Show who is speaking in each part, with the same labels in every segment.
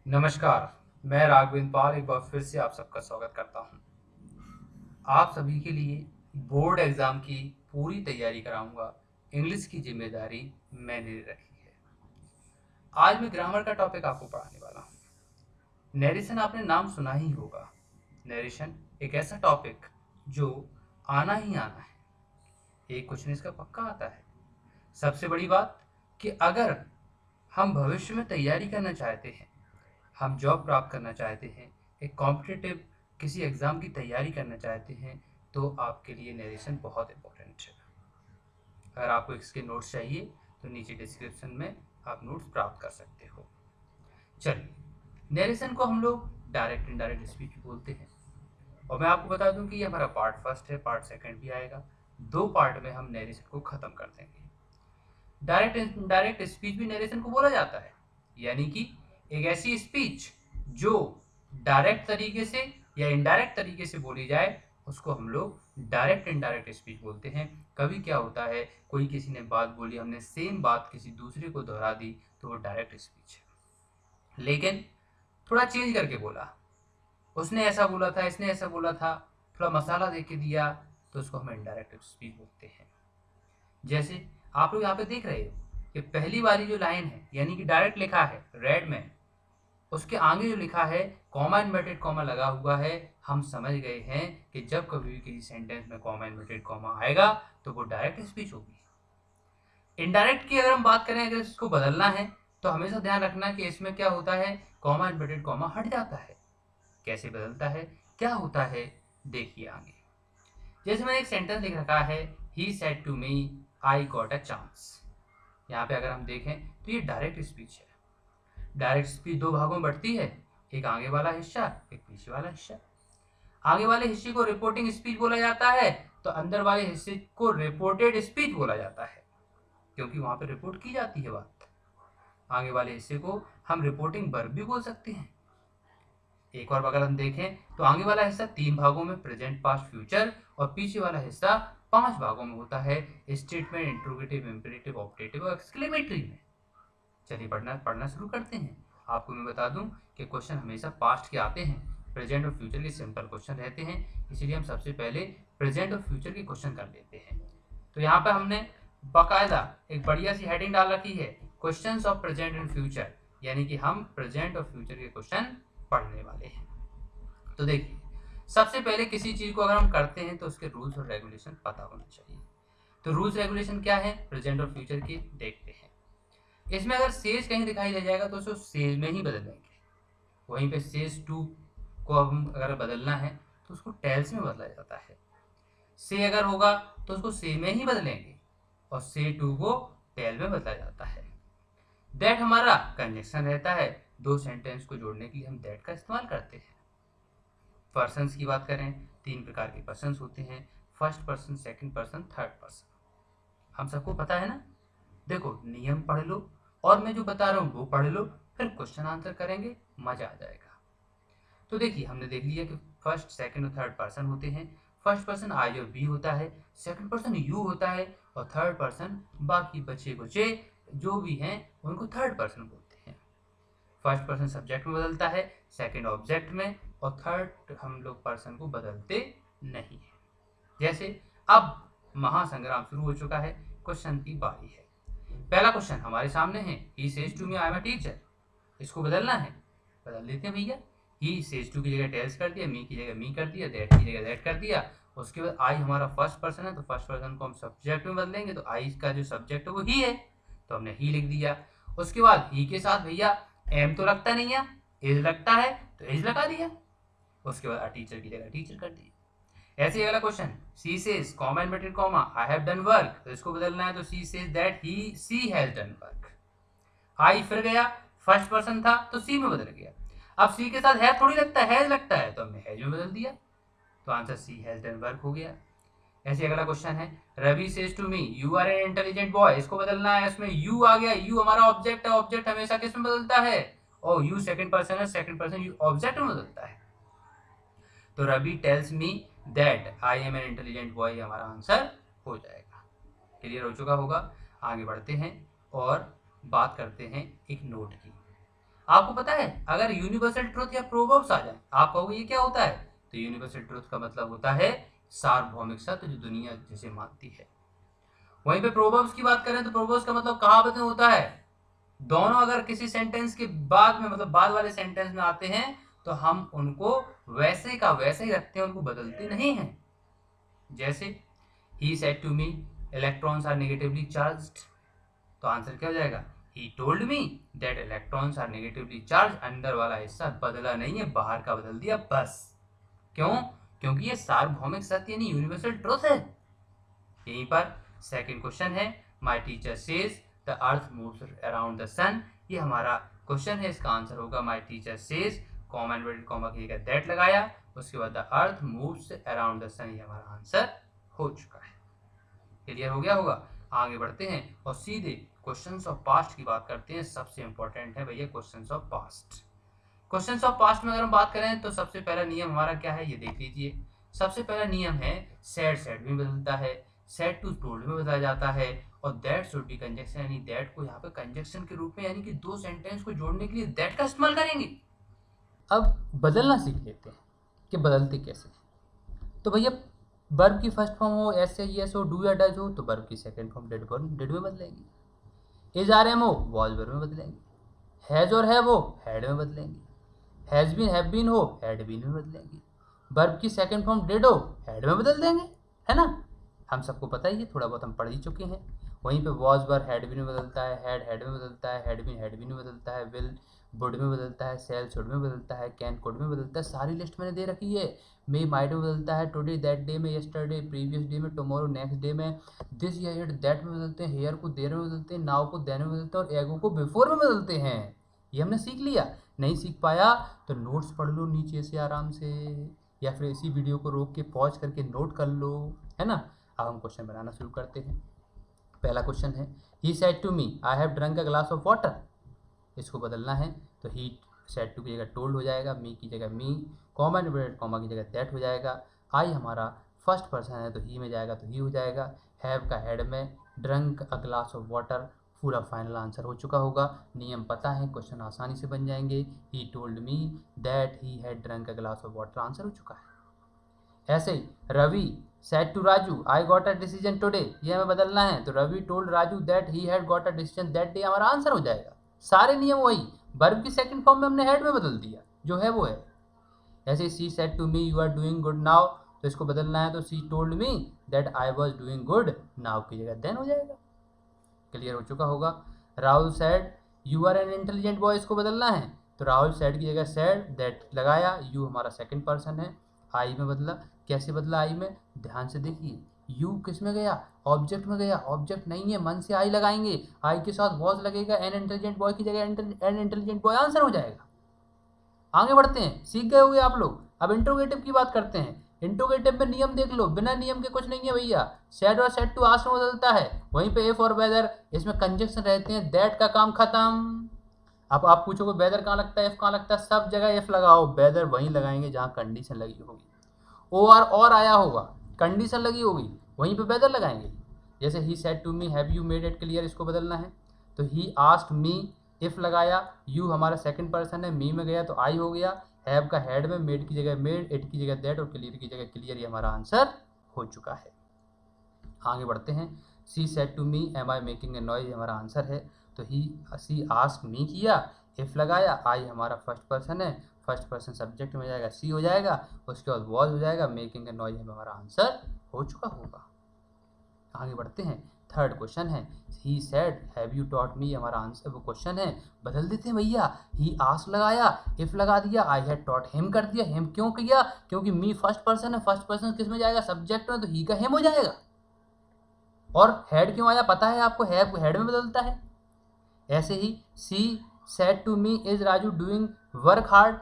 Speaker 1: नमस्कार। मैं राघवेंद्र पाल एक बार फिर से आप सबका स्वागत करता हूं। आप सभी के लिए बोर्ड एग्जाम की पूरी तैयारी कराऊंगा। इंग्लिश की जिम्मेदारी मैंने रखी है। आज मैं ग्रामर का टॉपिक आपको पढ़ाने वाला हूं। नरेशन आपने नाम सुना ही होगा। नरेशन एक ऐसा टॉपिक जो आना ही आना है। एक क्वेश्चन इसका पक्का आता है। सबसे बड़ी बात कि अगर हम भविष्य में तैयारी करना चाहते हैं, हम जॉब प्राप्त करना चाहते हैं, एक कॉम्पिटिटिव किसी एग्ज़ाम की तैयारी करना चाहते हैं, तो आपके लिए नरेशन बहुत इम्पोर्टेंट है। अगर आपको इसके नोट्स चाहिए तो नीचे डिस्क्रिप्शन में आप नोट्स प्राप्त कर सकते हो। चलिए, नरेशन को हम लोग डायरेक्ट इनडायरेक्ट स्पीच बोलते हैं। और मैं आपको बता दूं कि ये हमारा पार्ट फर्स्ट है, पार्ट सेकंड भी आएगा। दो पार्ट में हम नरेशन को ख़त्म कर देंगे। डायरेक्ट इनडायरेक्ट स्पीच भी नरेशन को बोला जाता है, यानी कि एक ऐसी स्पीच जो डायरेक्ट तरीके से या इनडायरेक्ट तरीके से बोली जाए उसको हम लोग डायरेक्ट इनडायरेक्ट स्पीच बोलते हैं। कभी क्या होता है, कोई किसी ने बात बोली, हमने सेम बात किसी दूसरे को दोहरा दी, तो वो डायरेक्ट स्पीच है। लेकिन थोड़ा चेंज करके बोला, उसने ऐसा बोला था, इसने ऐसा बोला था, थोड़ा मसाला दे के दिया, तो उसको हम इनडायरेक्ट स्पीच बोलते हैं। जैसे आप लोग यहाँ पे देख रहे हो कि पहली वाली जो लाइन है, यानी कि डायरेक्ट लिखा है रेड में, उसके आगे जो लिखा है कॉमा इन्वर्टेड कॉमा लगा हुआ है, हम समझ गए हैं कि जब कभी भी किसी सेंटेंस में कॉमा इन्वर्टेड कॉमा आएगा तो वो डायरेक्ट स्पीच होगी। इनडायरेक्ट की अगर हम बात करें, अगर इसको बदलना है तो हमेशा ध्यान रखना कि इसमें क्या होता है, कॉमा इन्वर्टेड कॉमा हट जाता है। कैसे बदलता है, क्या होता है, देखिए आगे। जैसे मैंने एक सेंटेंस लिख रखा है, he said to me I got a chance. यहाँ पे अगर हम देखें तो ये डायरेक्ट स्पीच है। डायरेक्ट स्पीच दो भागों में बढ़ती है, एक आगे वाला हिस्सा, एक पीछे वाला हिस्सा। आगे वाले हिस्से को रिपोर्टिंग स्पीच बोला जाता है, तो अंदर वाले हिस्से को रिपोर्टेड स्पीच बोला जाता है, क्योंकि वहां पे रिपोर्ट की जाती है बात। आगे वाले हिस्से को हम रिपोर्टिंग वर्ब भी बोल सकते हैं। एक और अगर हम देखें तो आगे वाला हिस्सा तीन भागों में, प्रेजेंट पास्ट फ्यूचर, और पीछे वाला हिस्सा पांच भागों में होता है, स्टेटमेंट, इंट्रोगेटिव, इंपेरेटिव, ऑब्जेक्टिव और एक्सक्लेमेटरी में। चलिए पढ़ना पढ़ना शुरू करते हैं। आपको मैं बता दूं कि क्वेश्चन हमेशा पास्ट के आते हैं, प्रेजेंट और फ्यूचर के सिंपल क्वेश्चन रहते हैं, इसीलिए हम सबसे पहले प्रेजेंट और फ्यूचर के क्वेश्चन कर लेते हैं। तो यहाँ पे हमने बाकायदा एक बढ़िया सी हेडिंग डाल रखी है, questions of present and future, यानी कि हम प्रेजेंट और फ्यूचर के क्वेश्चन पढ़ने वाले हैं। तो देखिए, सबसे पहले किसी चीज को अगर हम करते हैं तो उसके रूल्स और रेगुलेशन पता होना चाहिए। तो रूल्स रेगुलेशन क्या है प्रेजेंट और फ्यूचर के, देखते हैं। इसमें अगर सेज कहीं दिखाई दे जाएगा तो उसको सेज में ही बदल देंगे। वहीं पे सेज टू को हम अगर बदलना है तो उसको टेल्स में बदला जाता है। से अगर होगा तो उसको से में ही बदलेंगे, और से टू को टेल में बदला जाता है। दैट हमारा कंजक्शन रहता है, दो सेंटेंस को जोड़ने के लिए हम दैट का इस्तेमाल करते हैं। पर्सन्स की बात करें, तीन प्रकार के पर्सन्स होते हैं, first person, second person, third person. हम सबको पता है ना। देखो, नियम पढ़ लो और मैं जो बता रहा हूँ वो पढ़ लो, फिर क्वेश्चन आंसर करेंगे, मजा आ जाएगा। तो देखिए, हमने देख लिया कि फर्स्ट, सेकंड और थर्ड पर्सन होते हैं। फर्स्ट पर्सन आई और बी होता है, सेकंड पर्सन यू होता है, और थर्ड पर्सन बाकी बचे कुचे जो भी हैं उनको थर्ड पर्सन बोलते हैं। फर्स्ट पर्सन सब्जेक्ट में बदलता है, सेकंड ऑब्जेक्ट में, और थर्ड हम लोग पर्सन को बदलते नहीं है। जैसे अब महासंग्राम शुरू हो चुका है, क्वेश्चन की बारी है। पहला क्वेश्चन हमारे सामने है, he says to me I am a teacher. इसको बदलना है, बदल देते हैं भैया। ही सेज टू की जगह टेल्स कर दिया, मी की जगह मी कर दिया, दैट की जगह दैट कर दिया। उसके बाद आई हमारा फर्स्ट पर्सन है, तो फर्स्ट पर्सन को हम सब्जेक्ट में बदलेंगे, तो आई का जो सब्जेक्ट है वो ही है, तो हमने ही लिख दिया। उसके बाद ही के साथ भैया एम तो लगता नहीं है, इज लगता है, तो इज लगा दिया। उसके बाद टीचर की जगह टीचर कर दिया। ऐसे ही अगला question, she says comma inverted comma I have done work, तो इसको बदलना है, तो she says that he she has done work. आई फिर गया, फर्स्ट पर्सन था तो सी में बदल गया। अब सी के साथ है थोड़ी लगता है, हैज लगता है, तो हमने हैज में बदल दिया, तो answer she has done work हो गया। ऐसे अगला क्वेश्चन है, Ravi says to me you are an intelligent boy. इसको बदलना है, इसमें यू आ गया, यू हमारा ऑब्जेक्ट है, ऑब्जेक्ट हमेशा किस में बदलता है, और यू सेकंड पर्सन है, सेकंड पर्सन यू ऑब्जेक्ट में बदलता है। तो Ravi tells me that I am an intelligent boy हमारा आंसर हो जाएगा। क्लियर हो चुका होगा। आगे बढ़ते हैं और बात करते हैं एक नोट की। आपको पता है अगर यूनिवर्सल ट्रुथ या प्रोवर्ब्स आ जाए आप कहोगे ये क्या होता है, तो यूनिवर्सल ट्रुथ का मतलब होता है सार्वभौमिक सत्य जो दुनिया जिसे मानती है। वहीं पे प्रोवर्ब्स की बात करें तो प्रोवर्ब्स का मतलब कहावतें होता है। दोनों अगर किसी सेंटेंस के बाद में मतलब बाद वाले सेंटेंस में आते हैं तो हम उनको वैसे का वैसे ही रखते हैं, उनको बदलते नहीं हैं। जैसे he said to me electrons are negatively charged, तो आंसर क्या हो जाएगा, he told me that electrons are negatively charge. अंदर वाला हिस्सा बदला नहीं है, बाहर का बदल दिया बस। क्यों? क्योंकि ये सार्वभौमिक सत्य यानी यूनिवर्सल ट्रुथ है। यहीं पर सेकंड क्वेश्चन है, my teacher says the earth moves around the sun. ये हमारा क्वेश्चन है, इसका आंसर होगा my teacher says, comma inverted comma की जगह दैट लगाया, उसके बाद the earth moves around the sun. ये हमारा आंसर हो चुका है। क्लियर हो गया होगा। आगे बढ़ते हैं और सीधे क्वेश्चंस ऑफ पास्ट की बात करते हैं। सबसे इंपॉर्टेंट है भैया questions of past. Questions of past में अगर हम बात करें तो सबसे पहला नियम हमारा क्या है ये देख लीजिए। सबसे पहला नियम है सेड सेड में बदलता है, सेड टू टोल्ड में बदला जाता है, और दैट शुड बी कंजक्शन, यानी दैट को यहाँ पे कंजक्शन के रूप में यानी कि दो सेंटेंस को जोड़ने के लिए दैट का इस्तेमाल करेंगे। अब बदलना सीख लेते हैं कि बदलते कैसे। तो भैया वर्ब की फर्स्ट फॉर्म हो एस या यस हो, डू या डज हो, तो वर्ब की सेकंड फॉर्म डिड में बदलेंगे। इज आर एम हो वॉज वर्ब में बदलेंगे। हैज और हैव हो हैड में बदलेंगे। हैज बीन हैव बीन हो हैड बीन में बदलेंगे। वर्ब की सेकंड फॉर्म डिड हो हैड में बदल देंगे, है ना। हम सबको पता ही है, थोड़ा बहुत हम पढ़ ही चुके हैं। वहीं पे वॉज वर्ब हैड बीन में बदलता है, हैड हैड में बदलता है, हैड बीन में बदलता है, विल वुड में बदलता है, सेल शुड में बदलता है, कैन कुड में बदलता है। सारी लिस्ट मैंने दे रखी है। मे माइट में बदलता है, टुडे दैट डे में, यस्टरडे प्रीवियस डे में, टुमारो नेक्स्ट डे में, दिस या इट दैट में बदलते हैं, हेयर को देर में बदलते हैं, नाउ को देन में बदलते हैं, और एगो को बिफोर में बदलते हैं। ये हमने सीख लिया। नहीं सीख पाया तो नोट्स पढ़ लो नीचे से आराम से, या फिर इसी वीडियो को रोक के पॉज करके नोट कर लो, है ना। अब हम क्वेश्चन बनाना शुरू करते हैं। पहला क्वेश्चन है, he said to me I have drunk a glass of water. इसको बदलना है तो ही सेड टू की जगह टोल्ड हो जाएगा, मी की जगह मी, कॉमा इन्वर्टेड कॉमा की जगह दैट हो जाएगा। आई हमारा फर्स्ट पर्सन है तो ही में जाएगा तो ही हो जाएगा। हैव का हेड में, drunk a glass of water, पूरा फाइनल आंसर हो चुका होगा। नियम पता है, क्वेश्चन आसानी से बन जाएंगे। He told me that he had drunk a glass of water, answer हो चुका है। ऐसे ही Ravi said to Raju I got a decision today, ये हमें बदलना है तो Ravi told Raju that he had got a decision that day, हमारा आंसर हो जाएगा। सारे नियम वही, वर्ब की सेकंड फॉर्म में हमने हेड में बदल दिया, जो है वो है। ऐसे she said to me you are doing good now, तो इसको बदलना है तो she told me that I was doing good now की जगह देन हो जाएगा। क्लियर हो चुका होगा। Rahul said you are an intelligent boy, इसको बदलना है तो राहुल सेड की जगह सेड दैट लगाया, यू हमारा सेकंड पर्सन है, आई में बदला। कैसे बदला आई में, ध्यान से देखिए। यू किस में गया, ऑब्जेक्ट में गया, ऑब्जेक्ट नहीं है, मन से आई लगाएंगे, आई के साथ वॉज लगेगा, एन इंटेलिजेंट बॉय की जगह एन इंटेलिजेंट बॉय, आंसर हो जाएगा। आगे बढ़ते हैं, सीख गए होंगे आप लोग। अब इंट्रोगेटिव की बात करते हैं। इंट्रोगेटिव में नियम देख लो, बिना नियम के कुछ नहीं है भैया। सेड और सेड टू आस्क में बदलता है, वहीं पे इफ और वेदर, इसमें कंजक्शन रहते हैं, दैट का काम खत्म। अब आप पूछोगे वेदर कहाँ लगता है, इफ कहाँ लगता है, सब जगह इफ लगाओ, वेदर वहीं लगाएंगे जहाँ कंडीशन लगी होगी। ओ आर और आया होगा, कंडीशन लगी होगी, वहीं पे वेदर लगाएंगे। जैसे he said to me have you made it clear, इसको बदलना है तो ही आस्क्ड मी, इफ लगाया, यू हमारा सेकंड पर्सन है, मी में गया तो आई हो गया, हैव का हेड में, मेड की जगह मेड, इट की जगह दैट, और क्लियर की जगह क्लियर, ये हमारा आंसर हो चुका है। आगे बढ़ते हैं। She said to me am I making a noise, हमारा आंसर है तो ही सी आस्क मी किया, इफ लगाया, आई हमारा फर्स्ट पर्सन है, फर्स्ट पर्सन सब्जेक्ट में जाएगा, सी हो जाएगा, उसके बाद वॉज हो जाएगा, मेकिंग ए नॉइज हमारा आंसर हो चुका होगा। आगे बढ़ते हैं। थर्ड क्वेश्चन है, he said have you taught me, हमारा आंसर वो क्वेश्चन है, बदल देते हैं भैया। ही आस्क लगाया, इफ लगा दिया, आई हैड टॉट हिम कर दिया। हिम क्यों किया, क्योंकि मी फर्स्ट पर्सन है, फर्स्ट पर्सन किस में जाएगा, सब्जेक्ट में, तो ही का हिम हो जाएगा। और हेड क्यों आया पता है आपको, हैव हेड में बदलता है। ऐसे ही she said to me is Raju doing work hard,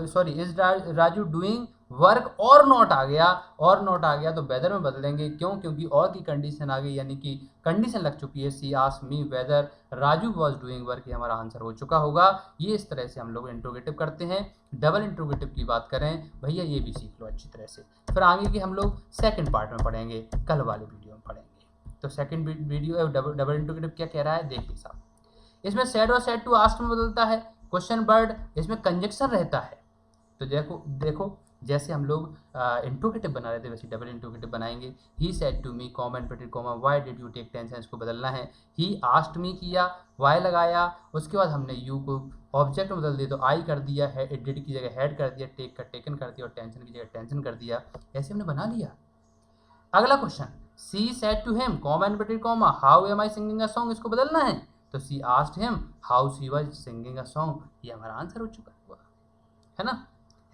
Speaker 1: sorry is Raju doing work, और नॉट आ गया, और नॉट आ गया तो वेदर में बदलेंगे। क्यों, क्योंकि और की कंडीशन आ गई, यानी कि कंडीशन लग चुकी है। She asked me whether Raju was doing work, ये हमारा आंसर हो चुका होगा। ये इस तरह से हम लोग इंट्रोगेटिव करते हैं। डबल इंट्रोगेटिव की बात करें भैया, ये भी सीख लो अच्छी तरह से। फिर आगे की हम लोग सेकेंड पार्ट में पढ़ेंगे, कल वाले वीडियो में पढ़ेंगे। तो सेकेंड वीडियो डबल इंट्रोगेटिव क्या कह रहा है देखिए साहब। इसमें सेड और सेड टू आस्क में बदलता है, क्वेश्चन वर्ड इसमें कंजक्शन रहता है। तो देखो देखो जैसे हम लोग इंट्रोगेटिव बना रहे थे वैसे डबल इंट्रोगेटिव बनाएंगे। He said to me comma inverted comma why did you take tension, इसको बदलना है। ही आस्क्ड मी किया, व्हाई लगाया, उसके बाद हमने यू को ऑब्जेक्ट में बदल दिया तो आई कर दिया, है डिड की जगह हैड कर दिया, टेक का टेकन कर दिया और टेंशन की जगह टेंशन कर दिया। ऐसे हमने बना लिया। अगला question, she said to him comma inverted comma how am I singing a song, इसको बदलना है तो she asked him how she was singing a song, ये हमारा आंसर हो चुका हुआ है ना।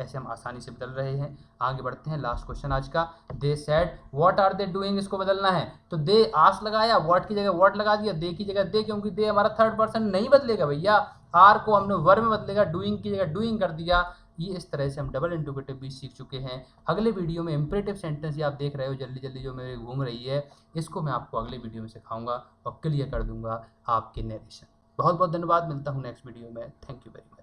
Speaker 1: ऐसे हम आसानी से बदल रहे हैं। आगे बढ़ते हैं, लास्ट क्वेश्चन आज का। They said what are they doing, इसको बदलना है तो दे आस लगाया, व्हाट की जगह व्हाट लगा दिया, दे की जगह दे, क्योंकि दे हमारा थर्ड पर्सन नहीं बदलेगा भैया, आर को हमने वर्ब में बदलेगा, डूइंग की जगह डूइंग कर दिया। ये इस तरह से हम डबल इंट्रोगेटिव भी सीख चुके हैं। अगले वीडियो में इंपरेटिव सेंटेंस, ये आप देख रहे हो जल्दी जल्दी जो मेरे घूम रही है, इसको मैं आपको अगले वीडियो में सिखाऊंगा और क्लियर कर दूंगा आपके नरेशन। बहुत बहुत धन्यवाद, मिलता हूँ नेक्स्ट वीडियो में। Thank you very much.